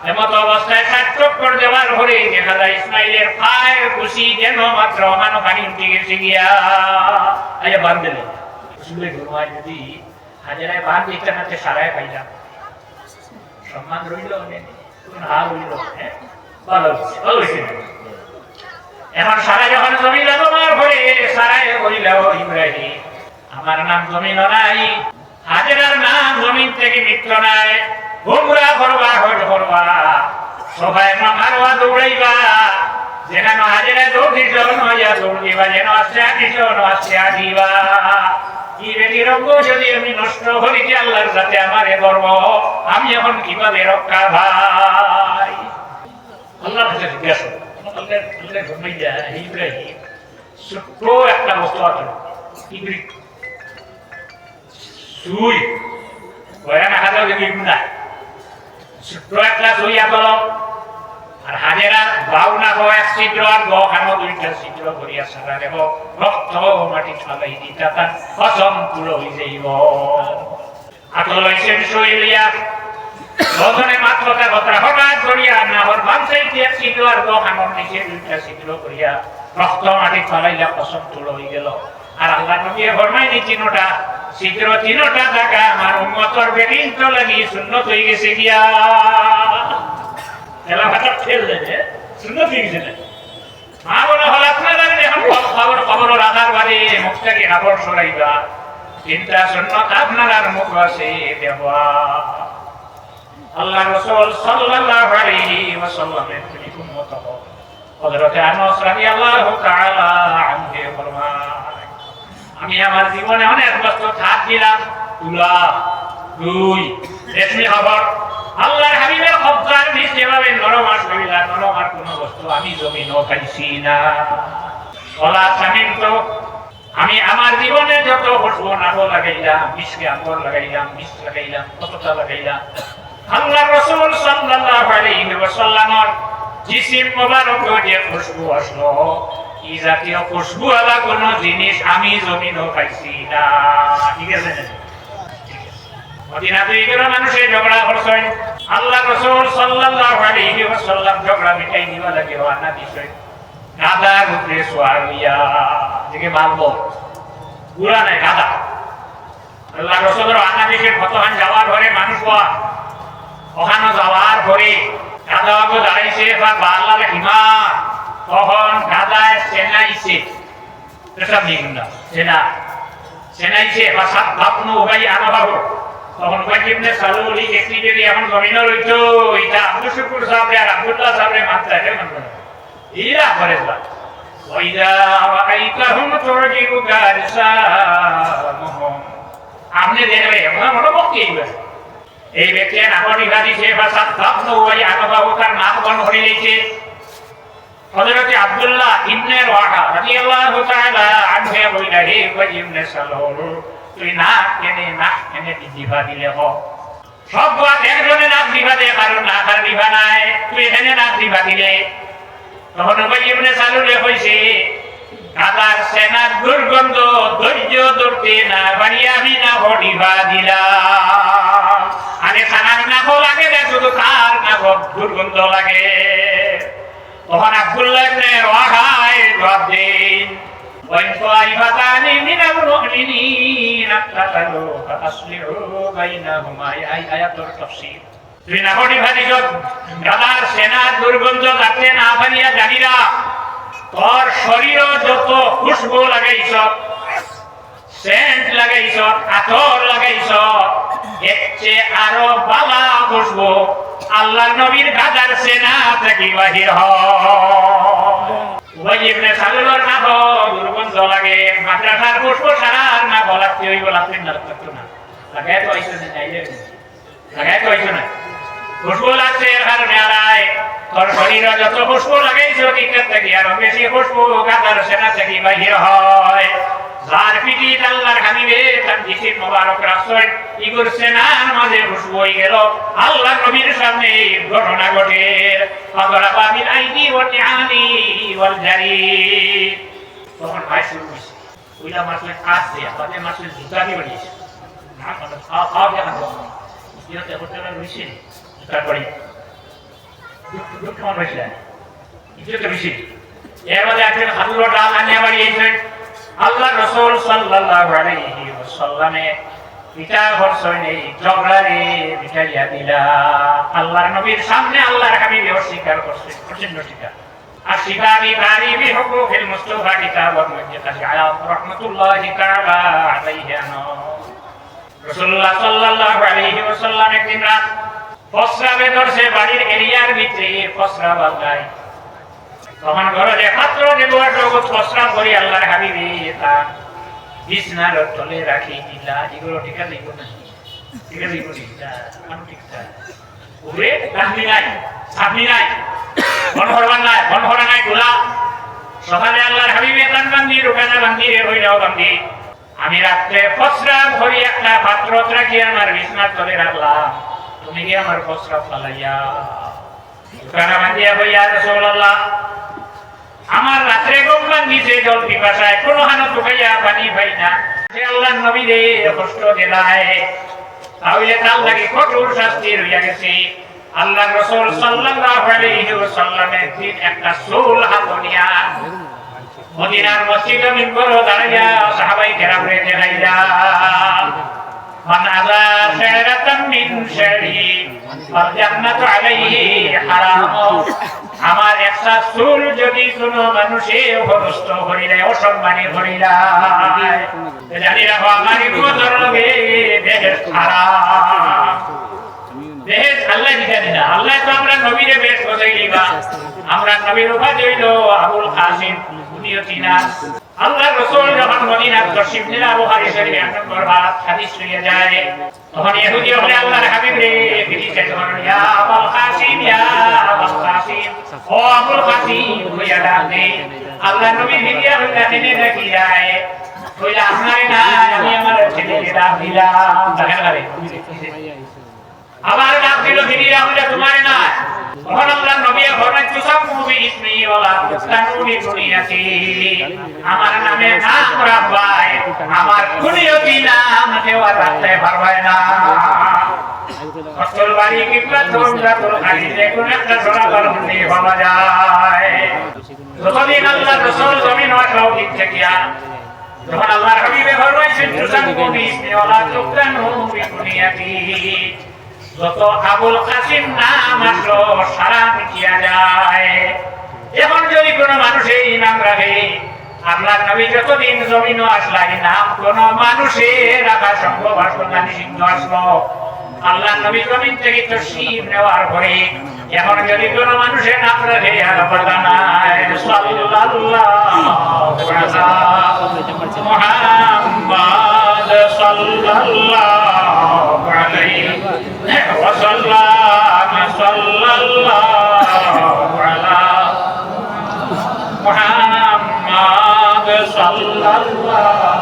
এমত অবস্থায় 60 চক্কর দেওয়ার পরে দেখা যায় ইসমাইলের পায়ের খুশি যেন মাত্র মানো পানি উঠে গেছে গিয়া আয়া বান দিলেন। শুনলে ঘুমায় যদি হাজারায় বান দিতে নাতে সারায় পাইলাম সম্মান রইল কোন হাল হইল। ভালো ভালো হয়েছে। এখন সারা যখন জমিন তোমার পরে সারায় বলিল ইব্রাহিম আমার নাম জমিন নাই, হাজেরার নাম জমিন থেকে মিত্র নাই, ঘুমরা করবা হট করবা সবাই মারবা দৌড়াইবা, যেখানে হাজেরা দৌড়িস নইয়া দৌড় দিবা, যেন আসছে আটিস আসছে আটিবা। কি বেটির রঙ্গ যদি আমি নষ্ট করিতে আল্লাহর সাথে আমারে গর্ব, আমি এখন কিভাবে রক্ষা ভাই? আল্লাহর কাছে জিজ্ঞাসা ইব্রাহিম ছোট্ট একটা বস্তু আছে সুই না হাজার না ছোট্ট একটা সুই আতল আর হাজেরা বাউ না হয় এক ছিদ্র আর গানো দুইটা ছিদ্র করিয়া সারা দেব রক্ত মাটি ছলাই দিতা তার কসম পুরো হয়ে যাইব। আতল হইছে শৈলিয়া বদনে মাত্র তার কথা হঠাৎ করিয়া না হর বামসাই দিয়ে ছিদ্র আর গানোর নিচে দুইটা ছিদ্র করিয়া রক্ত মাটি ছলাইলা কসম তুলো হয়ে গেল। আর আল্লাহ নবী ফরমাইনি তিনটা ছিদ্র তিনটা জায়গা আমার উম্মতর বেদিন তো লাগি সুন্নত হয়ে গেছে গিয়া। এলা ভাষা ফেললেন সুন্নত হয়ে গেছে না মা বলে হল আপনারা এখন খবর খবর রাখার বাড়ি মুখটাকে আবর সরাইবা তিনটা সুন্নত আপনার মুখ আছে দেওয়া। আল্লাহ রাসূল সাল্লাল্লাহু আলাইহি ওয়াসাল্লামের তুমি উম্মত হও। হযরত আনাস রাদিয়াল্লাহু তাআলা আনহু ফরমান আমি আমার জীবনে অনেক বস্তু থাক দিলাম তুলা দুই রেশমি খবর আল্লাহর হাবিবের কবজার নিচে ভাবে নরম আর শরীরা নরম আর কোন বস্তু আমি জমিনও খাইছি না। ওলা সামিন তো আমি আমার জীবনে যত খুশবু নাবো লাগাইলাম মিশকে আমর লাগাইলাম মিশ লাগাইলাম কতটা লাগাইলাম আল্লাহর রাসূল সাল্লাল্লাহু আলাইহি ওয়াসাল্লামের জিসিম মোবারক যে খুশবু আসলো এই জাতীয় খুশবু আলা কোন জিনিস আমি জমিনও পাইছি না। ঠিক আছে মদিনাতে এগুলো মানুষের ঝগড়া করছে আল্লাহ রাসূল সাল্লাল্লাহু আলাইহি ওয়াসাল্লাম ঝগড়া মিটাই দিবা লাগে ওয়ানা দিছে গাদার উপরে সওয়ার হইয়া থেকে মারবো পুরা নাই গাদা। আল্লাহ রাসূলের আনা দিকে ফতহান যাওয়ার পরে মানুষ ওখানে যাওয়ার পরে গাদাকে দাঁড়াইছে বা বাল্লার হিমার তখন গাদায় সেনাইছে এসব নিগুন্ডা সেনা সেনাইছে বা সাত ভাবনু উবাই আনা বাবু তখন ইবনে সালুল একটি যদি এখন জমিন রইতো এটা আব্দুল শুকুর সাহেব আর আব্দুল্লাহ সাহেবের মাত্রা রে মানবে ইরা করে যা ওইদা আইতাহুম তুরজিবু গারসামুহুম আপনি দেখলে আমরা মনে বকি এই ব্যক্তি নামটি গাদিছে বা সাত ভাবনু উবাই আনা বাবু তার নাম বন্ধ করে দিয়েছে। হযরত আব্দুল্লাহ ইবনে রাওয়াহা রাদিয়াল্লাহু তাআলা আনহু বলেন হে ইবনে সালুল তুই না কেনে দিবা দিলে হ সব বাদ একজনে নাক দিবা দে কারণ না তার দিবা নাই তুই এখানে নাক দিবা দিলে তখন ইবনে সালুলে কইছে গাদার সেনার দুর্গন্ধ ধৈর্য ধরতে না পারি আমি না দিবা দিলাম আরে খানার না লাগে না শুধু তার না দুর্গন্ধ লাগে। তখন আব্দুল্লাহ ইবনে রাওয়াহা জবাব দেন وإن طائفتان من المؤمنين اقتتلوا فأصلحوا بينهما آيات التفسير তুই না হটি ভাদিস গাদার সেনা দুর্গন্ধ যাতে না পারিয়া জানিরা তোর শরীর যত খুশবু লাগাইছ সেন্ট লাগাইছ আতর লাগাইছ এর চেয়ে আরো বালা খুশবু আল্লাহর নবীর গাদার সেনা থেকে বাহির হয়। ইবনে সালুলের না দুর্গন্ধ লাগে মাদ্রাসার পুষ্প সারার না গলাতে হইব লাগতে না লাগতো না লাগাই তো আইছো না যাইলে লাগাই তো আইছো না খুশবু লাগছে এর কারণে আড়াই তোর শরীরে যত খুশবু লাগাইছো টিকের থেকে আরো বেশি খুশবু গাদার সেনা থেকে বাহির হয়। যার পিটি আল্লাহর হাবিবে তার জিসিম মোবারক রাসূল ইগুর সেনার মাঝে খুশবু হয়ে গেল আল্লাহর নবীর সামনে ঘটনা ঘটে ফাদরা বাবিল আইদি ওয়া নিআলি ওয়াল জারি তখন ভাই শুরু হইছে ওইটা মাসলে কাজ দেয়া তাতে মাসলে জুতা দিয়ে বানিয়েছে না কথা খাওয়া দেখা যায় ইয়েতে হোটেলে রইছে তারপরে কেমন হয়েছে কিছু তো বেশি এর মধ্যে একজন হাতুড়ো ডাল আনিয়ে বাড়িয়েছেন আল্লাহ রসুল সাল্লাল্লাহু আলাইহি ওয়াসাল্লামে পিতা ঘরছই নেই ঝগড়ারে মিটাইয়া দিলা আল্লাহর নবীর সামনে আল্লাহর হাবিব অস্বীকার করছে প্রচন্ড স্বীকার الشفاء تعريف حقوق المصطفى كتاب المجد العالم رحمة الله تعالى عليه رسول الله صلى الله عليه وسلم একদিন রাত ফসরা বেদরসে বাড়ির এরিয়ার ভিতরে ফসরা বাজায় তখন ঘরে যে পাত্র দেওয়ার জগৎ ফসরা করি আল্লাহর হাবিবে তা বিছনার তলে রাখি দিলা এগুলো ঠিক আছে ঠিক আছে ঠিক আছে ওরে রাখবি নাই ছাপনি নাই বনহরবান নাই বনহরা নাই গোলা সকালে আল্লাহর হাবিবে কান বান্ধি রোকানা বান্ধি রে হইলাও বান্ধি আমি রাত্রে ফসরা ভরি একটা পাত্র রাখি আমার বিছনার তলে রাখলাম তুমি কি আমার ফসরা ফালাইয়া রোকানা বান্ধিয়া হইয়া রাসূলুল্লাহ আমার রাত্রে ঘুম ভাঙিছে জল পিপাসায় কোনো হানো টুকাইয়া পানি পাই না যে আল্লাহর নবী রে কষ্ট দিলায় তাহলে তার লাগে কঠোর শাস্তি হইয়া গেছে আল্লাহ রাসূল সাল্লাল্লাহু আলাইহি ওয়াসাল্লামের দিন একটা চুল হাতে নিয়া মদিনার মসজিদে মিম্বরে দাঁড়াইয়া সাহাবায়ে কেরামরে দেখাইয়া মান আযা শারাতাম মিন শারি ফাল জান্নাতু আলাইহি হারাম আমার একটা চুল যদি কোনো মানুষে অপদস্থ করিলে অসম্মানী করিলে জানি রাখো আমার ইবাদতের লগে বেহেশত হারাম বেহেশত আল্লাহ দিতে না আল্লাহ তো আমরা নবীরে বেহেশত বসাই দিবা আমরা নবীর উপাধি হইল আবুল কাসিম কুনিয়তিনা আল্লাহ রাসূল যখন মদিনার তশরিফ নিলেন বুখারী শরীফে এক নম্বর হাদিস শুনিয়ে যায় তখন ইহুদি হলে আল্লাহর হাবিব রে ফিরিতে তখন ইয়া আবুল কাসিম ও আবুল কাসিম কইয়া ডাকে আল্লাহ নবী ভিডিয়া হইলা তিনি দেখি যায় কইলা আপনারে না আমি আমার ছেলেকে ডাক দিলাম দেখেন আরে আবার ডাক দিল ভিডিয়া হইলা তোমারে না তখন আল্লাহ নবী ফরমান তুসাম্মু বিইসমি ওয়ালা তুস্তানুনি কুনিয়াতি আমার নামে নাম রাখবাই আমার কুনিয়তি নাম দেওয়া রাখতে পারবাই না আসল বাড়ি কিংবা তোমরাতুল হাদিসে কোন একটা সরাসরি হতে পাওয়া যায় যতদিন আল্লাহ রাসূল জমিন ওয়াসও দিচ্ছে কিয়া যখন আল্লাহর হাবিবে ফরমাইছেন তুসাম্মু বিইসমি ওয়ালা তুস্তানুনি কুনিয়াতি যত আবুল কাসিম নাম আসলো সারা মিটিয়া যায় এখন যদি কোনো মানুষ এই নাম রাখে আল্লাহর নবী যতদিন জমিন আসলা এই নাম কোন মানুষের রাখা সম্ভব আসলো না নিষিদ্ধ আসলো আল্লাহর নবী জমিন থেকে তশরিফ নেওয়ার পরে এখন যদি কোনো মানুষের নাম রাখে আর পর্দা নাই সাল্লাল্লাহু মুহাম্মদ সাল্লাল্লাহু আলাইহি ওয়াসাল্লাম সাল্লাল্লাহু আলা মুহাম্মদ সাল্লাল্লাহু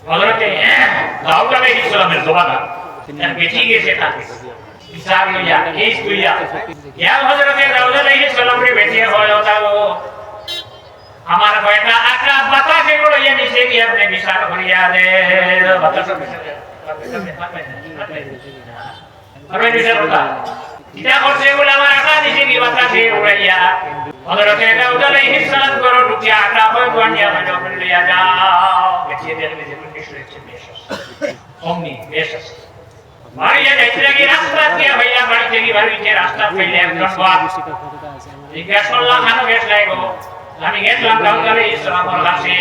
হযরতে দাউদ আলাইহিস সালামের জমানা বেঁচে গেছে তাকে বিচার লইয়া কেস লইয়া ইয়া হযরতে দাউদ আলাইহিস সালামের বেঁচে হয় তাও আমার বেটা আকা বাতাসে লইয়া নিচে গিয়ে আপনি বিচার করিয়া দে বাতাসে আরে বিচার করবা এটা করছে বলে আমার আকা নিচে গিয়ে বাতাসে উড়াইয়া হযরতে দাউদ আলাইহিস সালাম করো ঢুকিয়া আকা হয় গনিয়া মানে লইয়া যাও বেঁচে দেখবে যে অমনি বেশ মারিয়া যাইতে লাগি রাস্তা দিয়া ভাইয়া বাড়ি থেকে বাড়িতে রাস্তা ফেলে একজন বাপ জিজ্ঞাসা করলাম কেন গ্যাস লাগো আমি গেছিলাম দাউদ আলাইহিস সালামের কাছে